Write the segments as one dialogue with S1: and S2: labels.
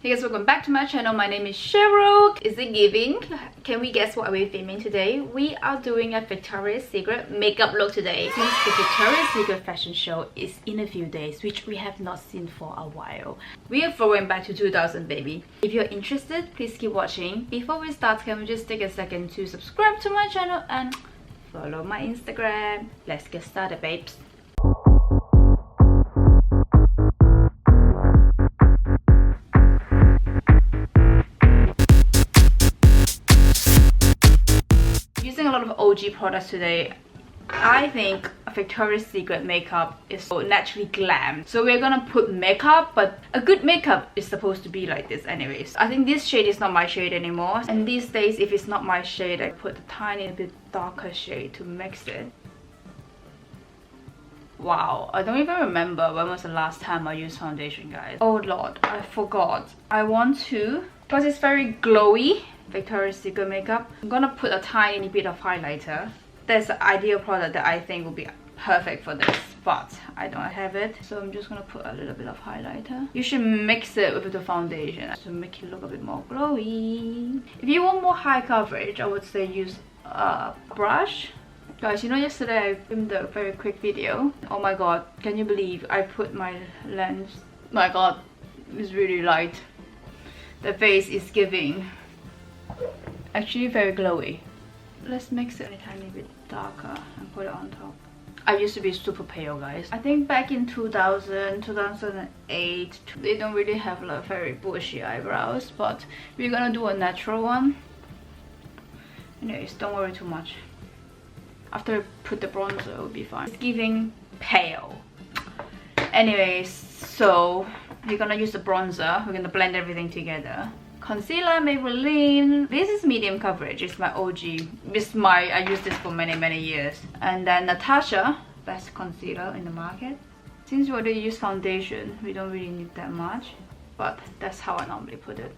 S1: Hey guys, welcome back to my channel. My name is Cheryl. Is it giving? Can we guess what we're filming today? We are doing a Victoria's Secret makeup look today. Since the Victoria's Secret fashion show is in a few days, which we have not seen for a while. We are throwing back to 2000, baby. If you're interested, please keep watching. Before we start, can we just take a second to subscribe to my channel and follow my Instagram? Let's get started, babes. Using a lot of OG products today. I think Victoria's Secret makeup is so naturally glam. So we're gonna put makeup, but a good makeup is supposed to be like this anyways. I think this shade is not my shade anymore. And these days, if it's not my shade, I put a tiny bit darker shade to mix it. Wow, I don't even remember when was the last time I used foundation, guys. Oh lord, I forgot. I want to, because it's very glowy, Victoria's Secret makeup, I'm gonna put a tiny bit of highlighter. There's an ideal product that I think will be perfect for this, but I don't have it, so I'm just gonna put a little bit of highlighter. You should mix it with the foundation to make it look a bit more glowy. If you want more high coverage, I would say use a brush. Guys, you know yesterday I filmed a very quick video. Oh my god, can you believe I put my lens? My god, it's really light. The face is giving actually very glowy. Let's mix it a tiny bit darker and put it on top. I used to be super pale, guys. I think back in 2000, 2008, they don't really have like very bushy eyebrows, but we're gonna do a natural one. Anyways, don't worry too much. After I put the bronzer, it will be fine. It's giving pale. Anyways, so we're gonna use the bronzer. We're gonna blend everything together. Concealer, Maybelline. This is medium coverage. It's my OG. I used this for many years. And then Natasha, best concealer in the market. Since we already use foundation, we don't really need that much. But that's how I normally put it.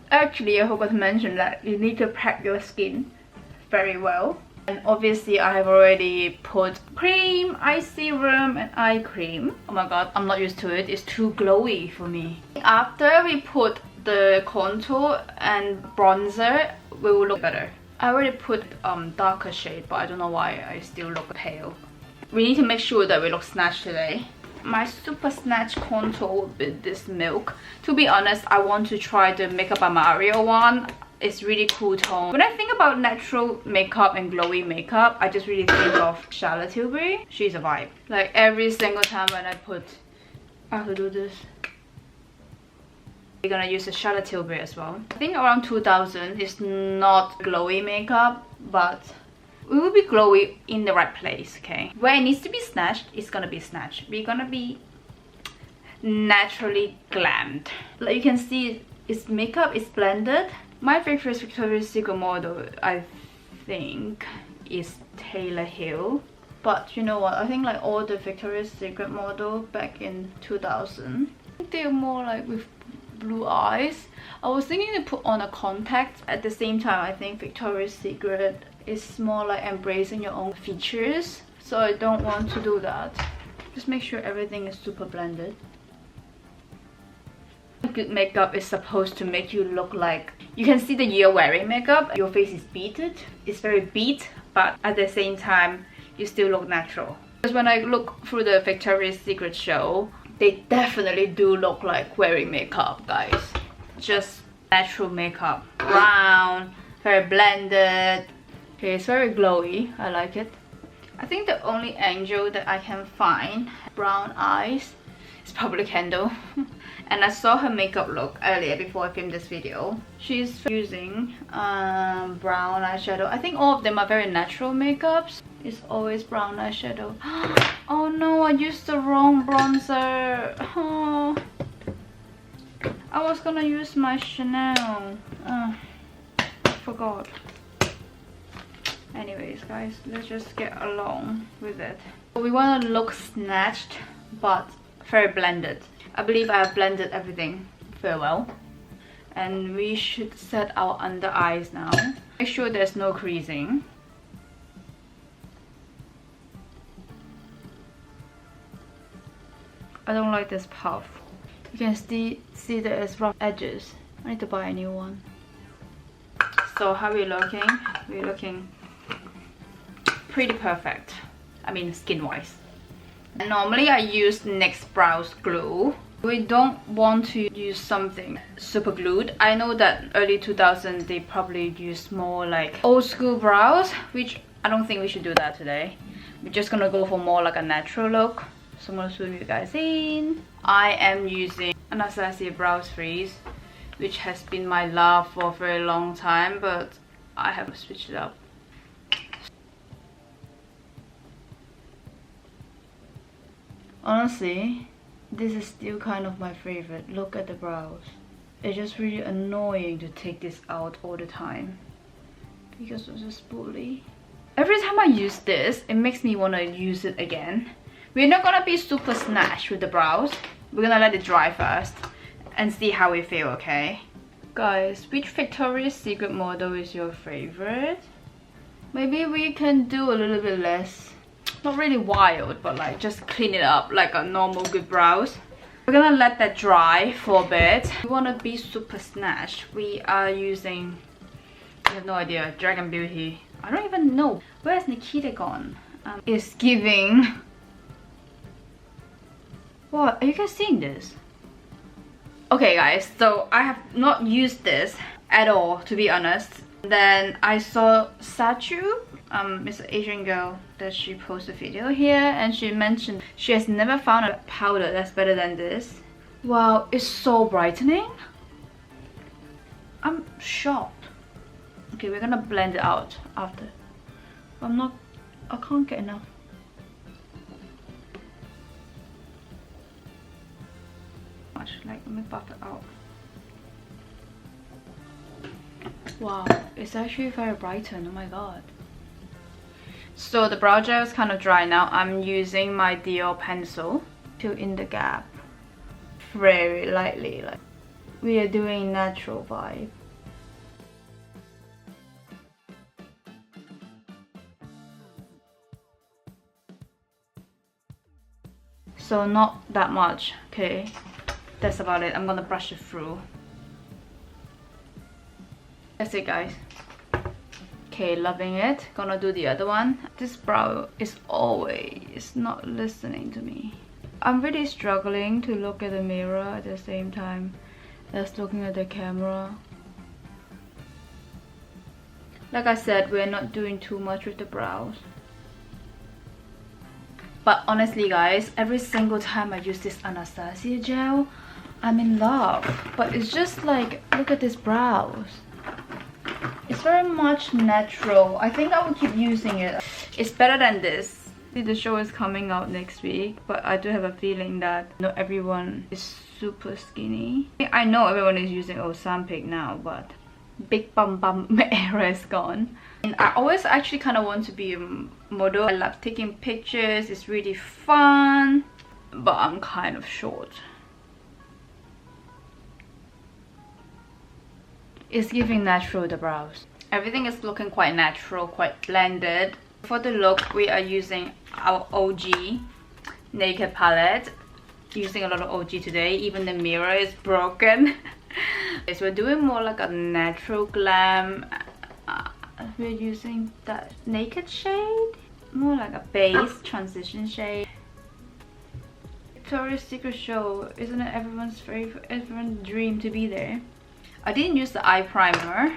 S1: Actually, I forgot to mention that you need to prep your skin very well. And obviously I have already put cream, eye serum and eye cream. Oh my god, I'm not used to it. It's too glowy for me. After we put the contour and bronzer, we will look better. I already put darker shade, but I don't know why I still look pale. We need to make sure that we look snatched today. My super snatch contour with this milk. To be honest, I want to try the Makeup by Mario one. It's really cool tone. When I think about natural makeup and glowy makeup, I just really think of Charlotte Tilbury. She's a vibe. Like every single time when I have to do this. We're gonna use the Charlotte Tilbury as well. I think around 2000 is not glowy makeup, but we will be glowy in the right place, okay? Where it needs to be snatched, it's gonna be snatched. We're gonna be naturally glammed. Like you can see, its makeup is blended. My favorite Victoria's Secret model, I think, is Taylor Hill. But you know what? I think like all the Victoria's Secret model back in 2000, I think they're more like with blue eyes. I was thinking to put on a contact. At the same time, I think Victoria's Secret is more like embracing your own features. So I don't want to do that. Just make sure everything is super blended. Good makeup is supposed to make you look like you can see that you're wearing makeup. Your face is beaded. It's very beat, but at the same time you still look natural. Because when I look through the Victoria's Secret show, they definitely do look like wearing makeup, guys. Just natural makeup. Brown, very blended. Okay, it's very glowy. I like it. I think the only angel that I can find brown eyes is probably Kendall. And I saw her makeup look earlier before I filmed this video. She's using brown eyeshadow. I think all of them are very natural makeups. It's always brown eyeshadow. Oh no, I used the wrong bronzer. Oh. I was gonna use my Chanel. I forgot. Anyways, guys, let's just get along with it. We want to look snatched, but very blended. I believe I have blended everything very well. And we should set our under eyes now. Make sure there's no creasing. I don't like this puff. You can see there's rough edges. I need to buy a new one. So how are we looking? We're looking pretty perfect. I mean, skin-wise. Normally I use NYX Brows Glue. We don't want to use something super glued. I know that early 2000s they probably use more like old school brows, which I don't think we should do that today. We're just gonna go for more like a natural look. So I'm gonna zoom you guys in. I am using Anastasia Brows Freeze, which has been my love for a very long time, but I have switched it up. Honestly, this is still kind of my favorite. Look at the brows. It's just really annoying to take this out all the time because it's a spoolie. Every time I use this, it makes me want to use it again. We're not gonna be super snatched with the brows. We're gonna let it dry first and see how we feel, okay? Guys, which Victoria's Secret model is your favorite? Maybe we can do a little bit less, not really wild, but like just clean it up like a normal good brows. We're gonna let that dry for a bit. We wanna be super snatched. We are using, I have no idea, Dragon Beauty. I don't even know. Where's Nikita gone? It's giving... What? Are you guys seeing this? Okay guys, so I have not used this at all, to be honest. Then I saw Satu, it's an Asian girl, that she posted a video here, and she mentioned she has never found a powder that's better than this. Wow, it's so brightening. I'm shocked. Okay, we're gonna blend it out after. I can't get enough. Like, let me buff it out. Wow, it's actually very brightened. Oh my god. So the brow gel is kind of dry now. I'm using my Dior pencil to in the gap very lightly. Like, we are doing natural vibe. So not that much, okay? That's about it. I'm gonna brush it through. That's it, guys. Okay, loving it. Gonna do the other one. This brow is always not listening to me. I'm really struggling to look at the mirror at the same time as looking at the camera. Like I said, we're not doing too much with the brows. But honestly guys, every single time I use this Anastasia gel, I'm in love. But it's just like, look at these brows. It's very much natural. I think I will keep using it. It's better than this. The show is coming out next week, but I do have a feeling that not everyone is super skinny. I know everyone is using Ozempic now, but big bum bum era is gone. And I always actually kind of want to be a model. I love taking pictures. It's really fun, but I'm kind of short. It's giving natural, the brows. Everything is looking quite natural, quite blended. For the look, we are using our OG Naked palette. Using a lot of OG today. Even the mirror is broken. So we're doing more like a natural glam. We're using that Naked shade. More like a base transition shade. Victoria's Secret show, isn't it everyone's favorite, everyone's dream to be there? I didn't use the eye primer.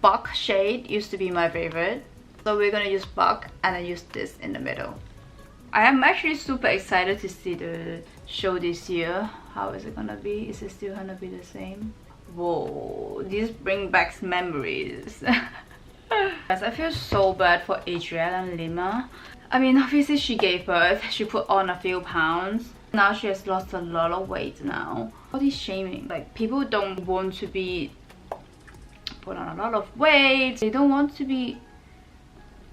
S1: Buck shade used to be my favorite. So we're gonna use Buck and then use this in the middle. I am actually super excited to see the show this year. How is it gonna be? Is it still gonna be the same? Whoa, these bring back memories. Guys, I feel so bad for Adriana Lima. I mean, obviously she gave birth. She put on a few pounds. Now she has lost a lot of weight now. Body shaming. Like, people don't want to be put on a lot of weight. They don't want to be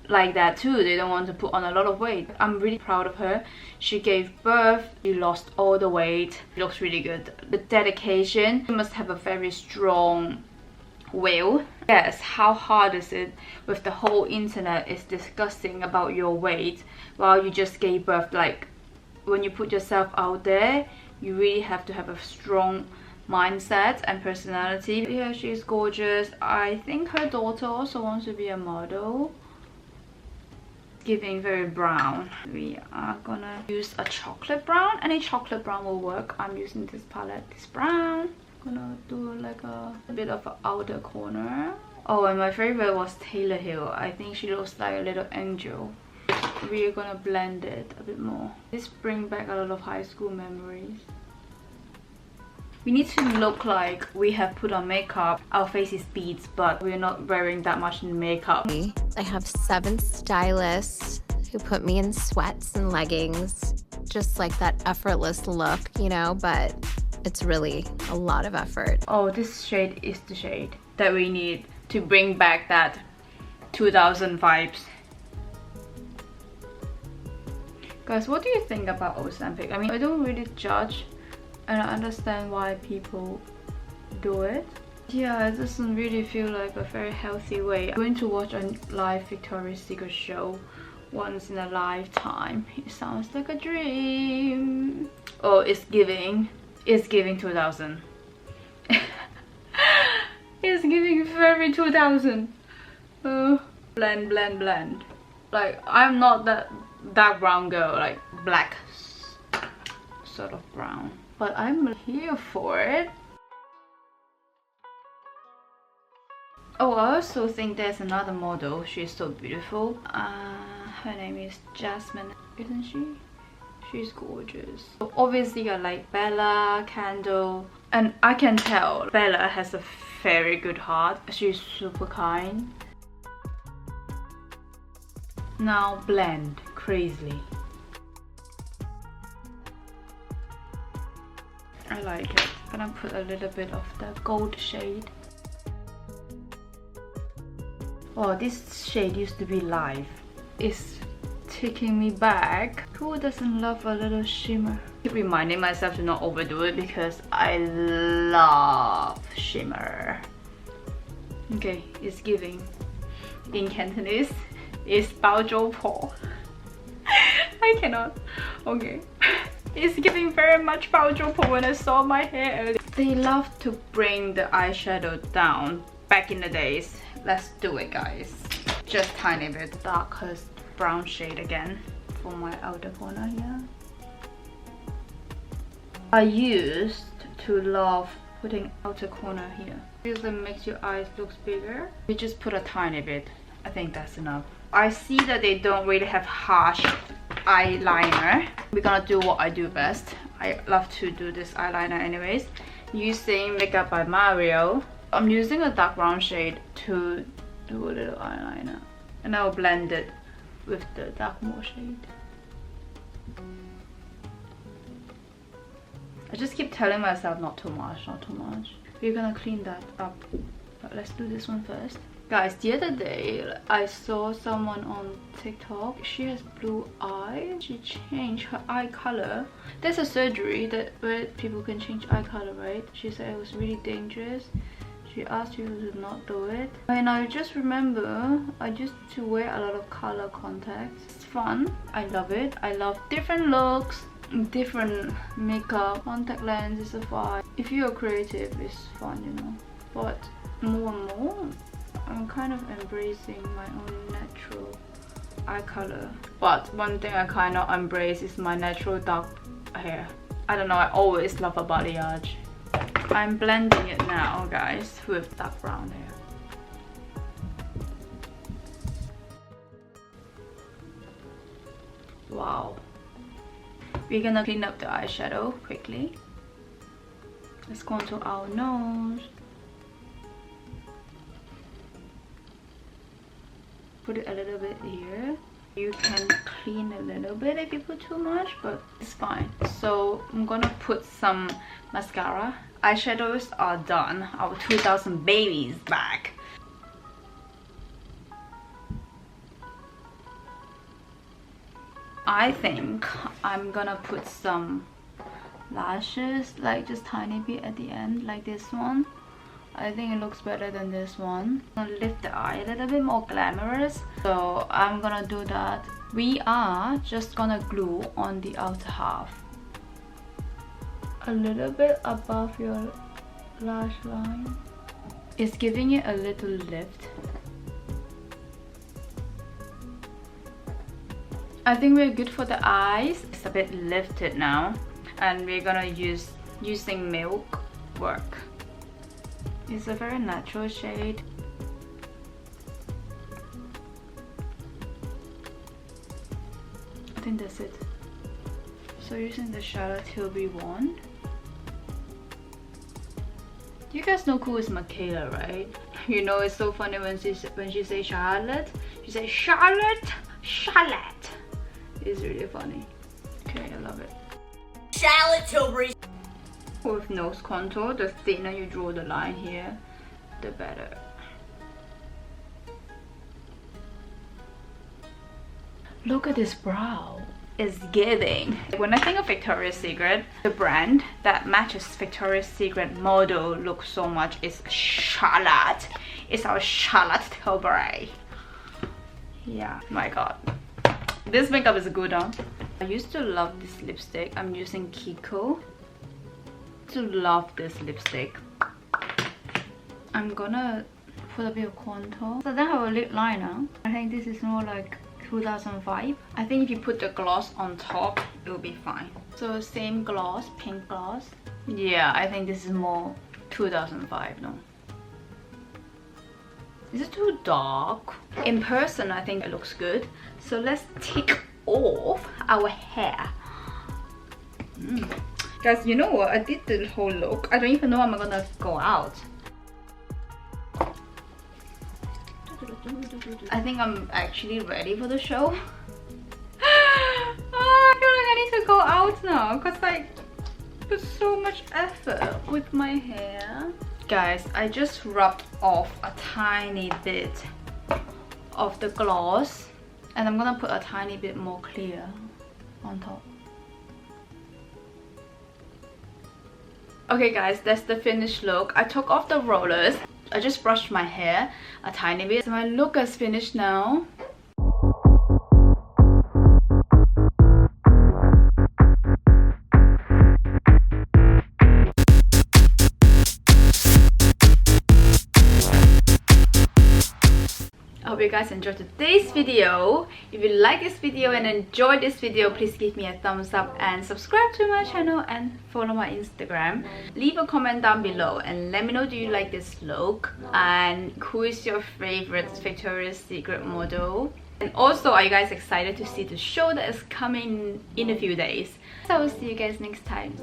S1: like that too. They don't want to put on a lot of weight. I'm really proud of her. She gave birth. She lost all the weight. It looks really good. The dedication. You must have a very strong will. Yes, how hard is it with the whole internet is discussing about your weight while you just gave birth? Like, when you put yourself out there, You really have to have a strong mindset and personality. Yeah, she's gorgeous. I think her daughter also wants to be a model. Giving very brown. We are gonna use a chocolate brown. Any chocolate brown will work. I'm using this palette, this brown. Gonna do like a bit of an outer corner. Oh, and my favorite was Taylor Hill. I think she looks like a little angel. We are gonna blend it a bit more. This brings back a lot of high school memories. We need to look like we have put on makeup. Our face is beads, but we're not wearing that much makeup.
S2: I have 7 stylists who put me in sweats and leggings. Just like that effortless look, you know, but it's really a lot of effort.
S1: Oh, this shade is the shade that we need to bring back that 2000 vibes. Guys, what do you think about Ozempic? I mean, I don't really judge. And I understand why people do it. Yeah, it doesn't really feel like a very healthy way. I'm going to watch a live Victoria's Secret show once in a lifetime. It sounds like a dream. Oh, it's giving 2000. It's giving very 2000. Blend, blend, blend. Like, I'm not that dark brown girl, like black sort of brown. But I'm here for it. Oh, I also think there's another model. She's so beautiful. Her name is Jasmine, isn't she? She's gorgeous. So obviously I like Bella, Kendall, and I can tell Bella has a very good heart. She's super kind. Now blend crazily. I like it. I'm gonna put a little bit of the gold shade. Oh, this shade used to be live. It's taking me back. Who doesn't love a little shimmer? I keep reminding myself to not overdo it because I love shimmer. Okay, it's giving. In Cantonese, it's bao zhou po. I cannot. Okay. It's giving very much bao zhou po when I saw my hair earlier. They love to bring the eyeshadow down back in the days. Let's do it, guys. Just tiny bit darker brown shade again for my outer corner here. I used to love putting outer corner here. Feels like makes your eyes look bigger. We just put a tiny bit. I think that's enough. I see that they don't really have harsh eyeliner. We're gonna do what I do best. I love to do this eyeliner anyways. Using Makeup by Mario. I'm using a dark brown shade to do a little eyeliner. And I'll blend it with the dark mauve shade. I just keep telling myself not too much, not too much. We're gonna clean that up. But let's do this one first. Guys, the other day I saw someone on TikTok. She has blue eyes. She changed her eye color. There's a surgery that where people can change eye color, right? She said it was really dangerous. She asked people to not do it. And I just remember I used to wear a lot of color contacts. It's fun. I love it. I love different looks, different makeup. Contact lens is a vibe. If you're creative, it's fun, you know. But more and more, I'm kind of embracing my own natural eye color. But one thing I kind of embrace is my natural dark hair. I don't know, I always love a balayage. I'm blending it now, guys, with dark brown hair. Wow. We're gonna clean up the eyeshadow quickly. Let's go onto our nose. Put it a little bit here. You can clean a little bit if you put too much, but it's fine. So I'm gonna put some mascara. Eyeshadows are done. Our 2000 babies back. I think I'm gonna put some lashes, like just tiny bit at the end, like this one. I think it looks better than this one. I'm gonna lift the eye a little bit more glamorous, so I'm gonna do that. We are just gonna glue on the outer half. a little bit above your lash line. It's giving it a little lift. I think we're good for the eyes. It's a bit lifted now, and we're gonna using Milk work. It's a very natural shade. I think that's it. So using the Charlotte Tilbury wand. You guys know who is Michaela, right? You know it's so funny when she says Charlotte. She says Charlotte, Charlotte. It's really funny. Okay, I love it.
S3: Charlotte Tilbury.
S1: With nose contour, the thinner you draw the line here, the better. Look at this brow. It's giving. When I think of Victoria's Secret, the brand that matches Victoria's Secret model looks so much is Charlotte. It's our Charlotte Tilbury. Yeah, my god. This makeup is good, huh? I used to love this lipstick. I'm using Kiko. To love this lipstick. I'm gonna put a bit of contour. So then I have a lip liner. I think this is more like 2005. I think if you put the gloss on top, it will be fine. So same gloss, pink gloss. Yeah, I think this is more 2005, no? Is it too dark? In person, I think it looks good. So let's take off our hair. Guys, you know what? I did the whole look. I don't even know I'm gonna go out. I think I'm actually ready for the show. Oh, I feel like I need to go out now because like there's so much effort with my hair. Guys, I just rubbed off a tiny bit of the gloss and I'm gonna put a tiny bit more clear on top. Okay guys, that's the finished look. I took off the rollers. I just brushed my hair a tiny bit. So my look is finished now. I hope you guys enjoyed today's video. If you like this video and enjoyed this video, please give me a thumbs up and subscribe to my channel and follow my Instagram. Leave a comment down below and let me know, do you like this look and who is your favorite Victoria's Secret model, and also are you guys excited to see the show that is coming in a few days. So I will see you guys next time.